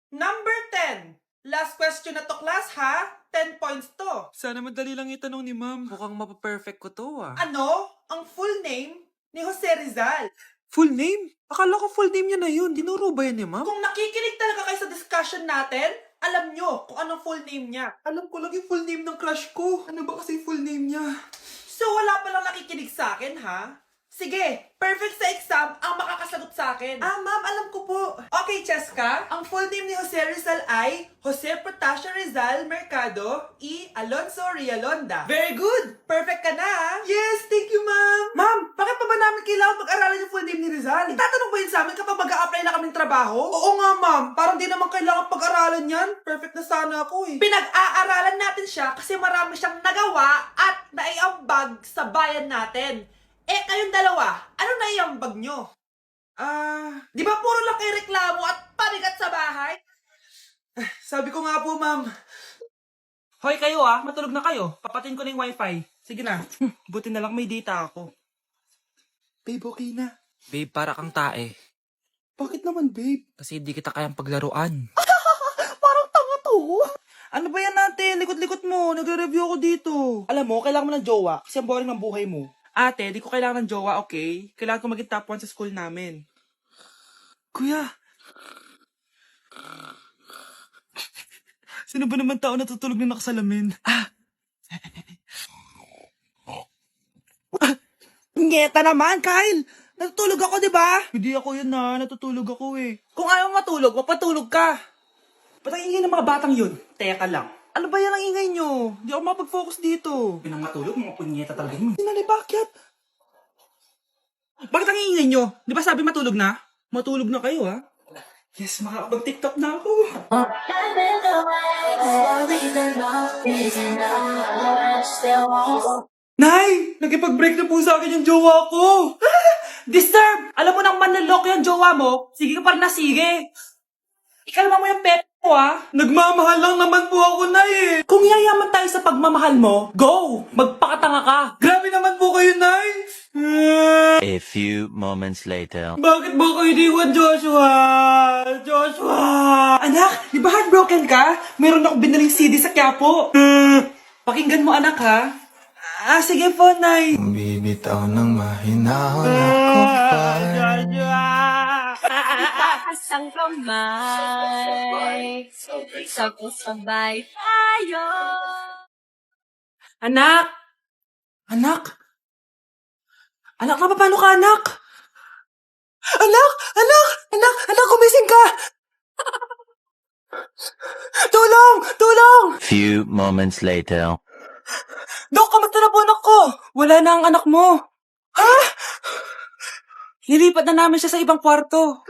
Number 10. Last question na to, class, ha? 10 points to. Sana madali lang itanong ni ma'am. Mukhang mapaperfect ko to Ano? Ang full name ni Jose Rizal. Full name? Akala ko full name niya na yun. Dinuro ba yan ni ma'am? Kung nakikinig talaga kayo sa discussion natin, alam nyo kung anong full name niya. Alam ko lang yung full name ng crush ko. Ano ba kasi yung full name niya? So wala palang nakikinig sa akin, ha? Sige, perfect sa exam ang makakasagot sa akin. Ah, ma'am, alam ko po. Okay, Cheska, ang full name ni Jose Rizal ay Jose Protasio Rizal Mercado y Alonso Rialonda. Very good! Perfect ka na, ha? Yes, thank you, ma'am. Ma'am, bakit pa ba namin kailangan mag-aralan yung full name ni Rizal? Itatanong ba yun sa amin kapag mag-a-apply na kaming trabaho? Oo nga, ma'am. Parang di naman kailangan pag-aralan yan. Perfect na sana ako eh. Pinag-aaralan natin siya kasi marami siyang nagawa at naiambag sa bayan natin. Eh, kayong dalawa, ano naiambag nyo? Di ba puro lang kayo reklamo at pabigat sa bahay? Sabi ko nga po, ma'am. Hoy kayo matulog na kayo. Papatin ko na yung wifi. Sige na. Buti na lang may data ako. Babe, okay na. Babe, para kang tae. Bakit naman, babe? Kasi di kita kayang paglaruan. Parang tanga to. Ano ba yan natin? Likot-likot mo. Nagre-review ako dito. Alam mo, kailangan mo ng jowa kasi ang boring ng buhay mo. Ate, di ko kailangan ng jowa, okay? Kailangan ko maging top 1 sa school namin. Kuya. Sino ba naman tao natutulog na nakasalamin? Ngeta naman, Kyle! Natutulog ako, di ba? Hindi ako yun natutulog ako eh. Kung ayaw matulog, magpatulog ka. Ba't ang ingay ng mga batang yun? Teka lang. Ano ba yan ang ingay nyo? Hindi ako mapag-focus dito. Pinang matulog, mga punyeta talaga yun. Sinali, bakit? Bakit ang ingay nyo? Di ba sabi matulog na? Matulog na kayo, ha? Yes, makakapag-tiktok na ako. Nay! Nagkipag-break na po sa akin yung jowa ko! Disturb! Alam mo nang manloloko yung jowa mo, sige ka pa rin na sige. Ikalma mo yung pep mo, ha? Nagmamahal lang naman po ako, Nay eh! Kung yayaman tayo sa pagmamahal mo, go! Magpakatanga ka! Grabe naman po kayo, Nay! A few moments later. Bakit ba kayo iniwan, Joshua? Joshua! Anak, di ba heartbroken ka? Meron akong binaling CD sa Quiapo. Pakinggan mo, anak, ha? Sige po, Nay. Bibitaw ng mahinahon ako pa. Itaas ang kamay, sabay tayo. Anak! Anak! Anak, paano ka, anak? Anak! Anak! Anak! Anak, gumising ka! Tulong! Tulong! Few moments later. Dok, kamusta na po anak ko? Wala na ang anak mo. Ha? Nilipat na namin siya sa ibang kwarto.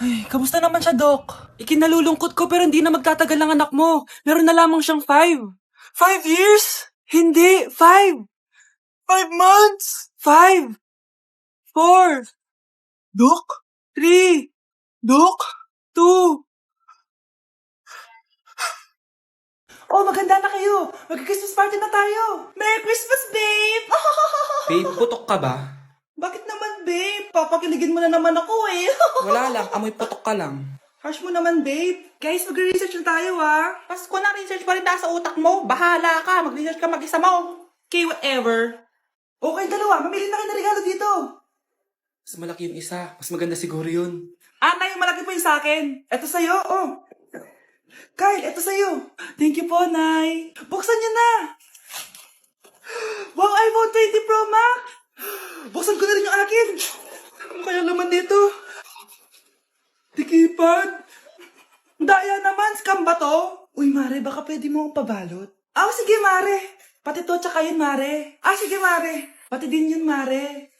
Ay, kamusta naman siya, Dok? Ikinalulungkot ko pero hindi na magtatagal ang anak mo. Meron na lamang siyang 5. 5 years? Hindi, 5. 5 months? 5. 4. Dok? 3. Dok? 2. Oh, maganda na kayo. Mag-Christmas party na tayo. Merry Christmas, babe! Babe, putok ka ba? Bakit naman, babe? Papakiligin mo na naman ako eh. Wala lang, amoy putok ka lang. Harsh mo naman, babe. Guys, mag-research na tayo, Pasko na, research pa rin nasa utak mo. Bahala ka. Mag-research ka mag-isa mo. Okay, whatever. Okay, dalawa. Mamili na kayo ng regalo dito. Mas malaki yung isa. Mas maganda siguro yun. Nay, yung malaki po yung sa akin. Ito sa'yo, oh. Kyle, ito sa'yo. Thank you po, Nay. Buksan niyo na. Wow, iPhone 20 Pro Max. Buksan ko na rin yung akin. Ano kaya laman dito? Tikipad. Daya naman, scam ba to? Uy, Mare, baka pwede mo akong pabalot. Sige, Mare. Pati to, tsaka yun, Mare. Sige, Mare. Pati din yun, Mare.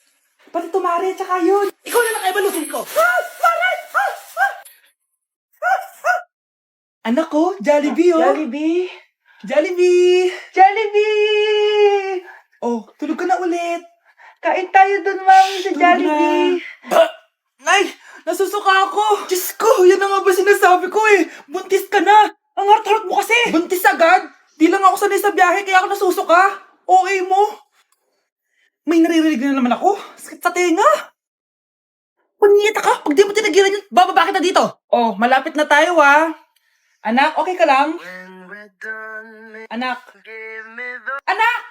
Pati to, Mare, tsaka yun. Ikaw na lang kaibalutin ko. Mare! Anak ko, Jollibee, oh. Jollibee. Jollibee. Jollibee. Oh, tulog ka na ulit. Kain tayo dun, Mami, sa Jollibee. Nay, nasusuka ako. Diyos ko, yan na nga ba sinasabi ko eh. Buntis ka na. Ang harot-harot mo kasi. Buntis agad? Di lang ako sanay sa biyahe, kaya ako nasusuka. Okay mo? May naririnig na naman ako. Sakit sa tenga. Punyeta ka, pag di mo tinagilan yun, bababa kita dito. Oh, malapit na tayo ah. Anak, okay ka lang? Anak. Anak!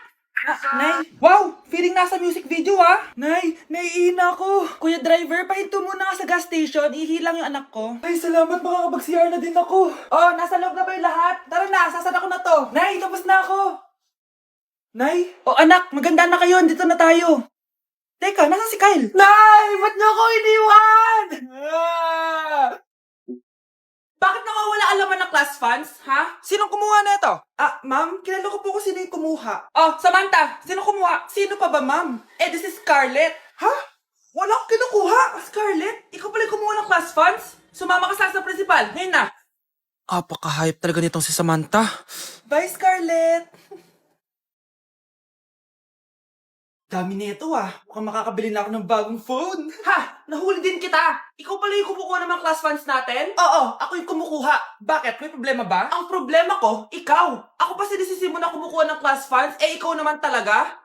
Nay, wow! Feeling nasa music video ah! Nay, naiina ako! Kuya driver, pahinto muna nga sa gas station, ihilang yung anak ko. Ay, salamat, makakapag-CR na din ako. Oh, nasa loob na ba yung lahat? Tara na, sasada ko na to. Nay, tapos na ako. Nay? Oh anak, maganda na kayo, dito na tayo. Teka, nasa si Kyle? Nay, ba't niyo ako iniwan? Bakit nakawala ka laman ng class funds, ha? Sinong kumuha na ito? Ah, ma'am, kilala ko po kung sino yung kumuha. Oh, Samantha, sino kumuha? Sino pa ba, ma'am? Eh, this is Scarlett. Ha? Wala akong kinukuha. Scarlett, ikaw pala yung kumuha ng class funds? Sumama ka sa principal. Ngayon na. Apaka-hype talaga nitong si Samantha. Bye, Scarlett. Dami nito ah. Mukhang makakabili na ako ng bagong phone. Ha! Nahuli din kita! Ikaw pala yung kumukuha ng mga class funds natin? Oo, ako yung kumukuha. Bakit? May problema ba? Ang problema ko, ikaw. Ako pa sinisisi mo na kumukuha ng class funds, eh ikaw naman talaga?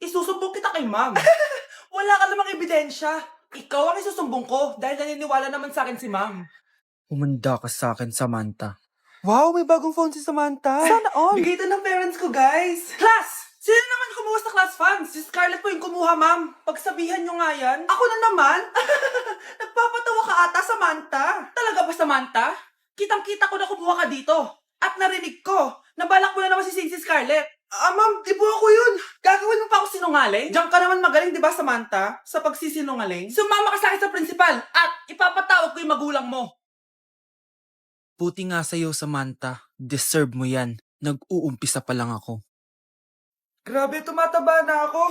Isusumbong kita kay ma'am. Wala ka namang ebidensya. Ikaw ang isusumbong ko dahil naniniwala naman sa akin si ma'am. Humanda ka sa akin, Samantha. Wow, may bagong phone si Samantha. Sana all! Bigay ito ng parents ko, guys. Class! Sino naman kumuha sa class funds? Si Scarlett po yung kumuha, ma'am. Pagsabihan nyo nga yan. Ako na naman? Nagpapatawa ka ata, Samantha. Talaga ba, Samantha? Kitang-kita ko na kumuha ka dito. At narinig ko, nabalak mo na naman si Scarlett. Ah, ma'am, di po ako yun. Gagawin mo pa ako sinungaling? Diyan ka naman magaling, di ba, Samantha? Sa pagsisinungaling? Sumama ka sa akin sa principal at ipapatawag ko yung magulang mo. Buti nga sa'yo, Samantha. Deserve mo yan. Nag-uumpisa pa lang ako. Grabe, tumataba na ako.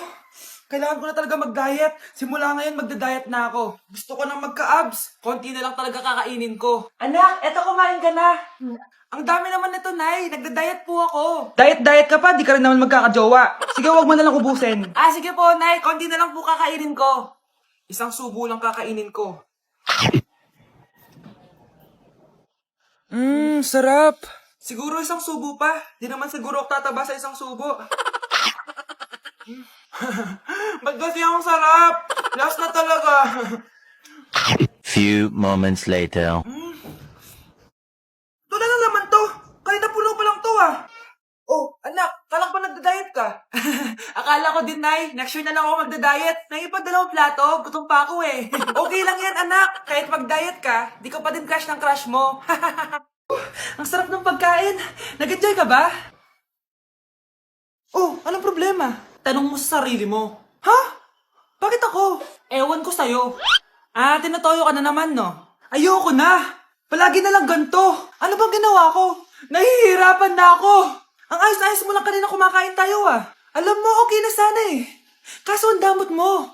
Kailangan ko na talaga mag-diet. Simula ngayon, magda-diet na ako. Gusto ko nang magka-abs. Konti na lang talaga kakainin ko. Anak, eto kumain ka na. Ang dami naman nito, Nay. Nagda-diet po ako. Diet ka pa? Di ka rin naman magkakajowa. Sige, wag mo na lang ubusin. Ah, sige po, Nay. Konti na lang po kakainin ko. Isang subo lang kakainin ko. Sarap. Siguro isang subo pa. Di naman siguro ako tataba sa isang subo. Ba't kasi ang sarap? Last na talaga. Few moments later. Ito na naman to. Kahit napuno pa lang to ah. Oh, anak, kalang pa nagda-diet ka? Akala ko din, Nay. Next year na lang ako magda-diet. Nangipagdalawang plato, gutom pa ako eh. Okay lang yan, anak. Kahit mag-diet ka, di ka pa din crush ng crush mo. Ang sarap ng pagkain. Nag-enjoy ka ba? Oh, anong problema? Tanong mo sa sarili mo. Ha? Bakit ako? Ewan ko sa'yo. Ah, tinatoyo ka na naman, no? Ayoko na. Palagi na lang ganito. Ano bang ginawa ko? Nahihirapan na ako. Ang ayos-ayos mo lang kanina kumakain tayo ah. Alam mo, okay na sana eh. Kaso ang damot mo.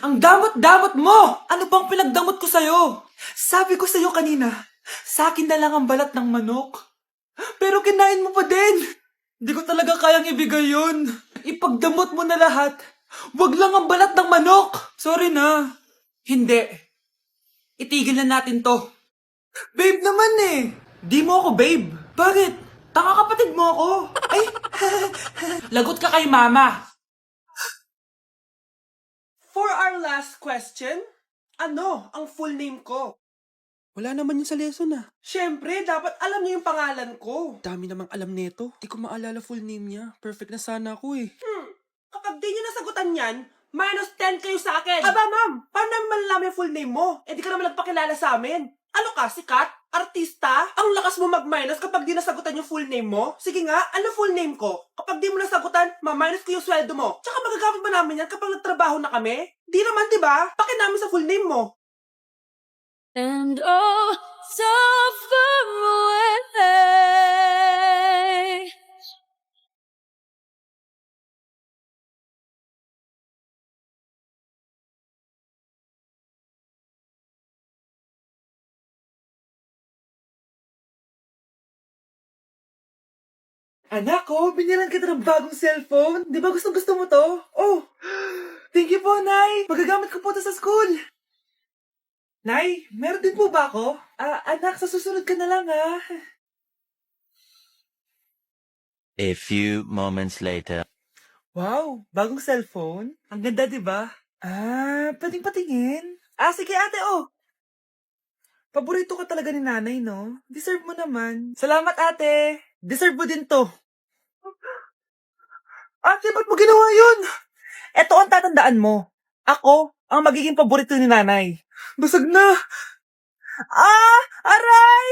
Ang damot-damot mo! Ano bang pinagdamot ko sa'yo? Sabi ko sa'yo kanina, sa akin na lang ang balat ng manok. Pero kinain mo pa din. Hindi ko talaga kayang ibigay yun. Ipagdamot mo na lahat. Wag lang ang balat ng manok. Sorry na. Hindi. Itigil na natin to. Babe naman eh. Di mo ako babe. Bakit? Tanga kapatid mo ako. Ay, lagot ka kay mama. For our last question, ano ang full name ko? Wala naman yun sa lesson ah. Siyempre, dapat alam niyo yung pangalan ko. Dami namang alam nito. Di ko maalala full name niya. Perfect na sana ako eh. Kapag di niyo nasagutan yan, -10 kayo sa akin. Aba, ma'am, paano namin malalaman yung full name mo? Eh, di ka naman nagpakilala sa amin. Ano ka, sikat? Artista? Ang lakas mo mag-minus kapag di nasagutan yung full name mo? Sige nga, ano full name ko? Kapag di mo nasagutan, ma-minus ko yung sweldo mo. Tsaka magagamit ba namin yan kapag nagtrabaho na kami? Di naman, di ba? Pakin namin sa full name mo. And oh, so far away. Anak ko, binilan kita ng bagong cellphone. Di ba gusto mo to? Oh, thank you po, Nay. Magagamit ko po to sa school. Nay, meron din po ba ako? Anak, sa susunod ka na lang, ha? A few moments later. Wow, bagong cellphone? Ang ganda, di ba? Pwedeng patingin? Sige ate, oh. Paborito ka talaga ni nanay, no? Deserve mo naman. Salamat, ate. Deserve mo din to. Ate, ba't mo ginawa yun? Eto ang tatandaan mo. Ako ang magiging paborito ni nanay. Basag na. Ah! Aray!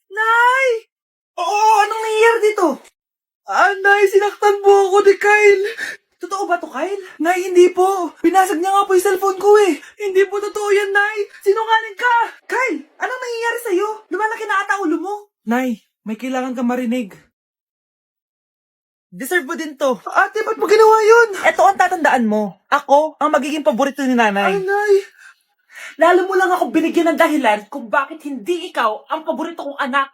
Nay! Oo, anong nangyayari dito? Nay, sinaktan mo ako ni Kyle. Totoo ba to, Kyle? Nay, hindi po. Binasag niya nga po yung cellphone ko eh. Hindi po totoo yan, Nay. Sinungaling ka. Kyle, anong nangyayari sa'yo? Lumalaki na ata ulo mo. Nay, may kailangan kang marinig. Deserve mo din to. Ate, ba't mo ginawa yun? Eto ang tatandaan mo. Ako ang magiging paborito ni nanay. Nay. Lalo mo lang ako binigyan ng dahilan kung bakit hindi ikaw ang paborito kong anak.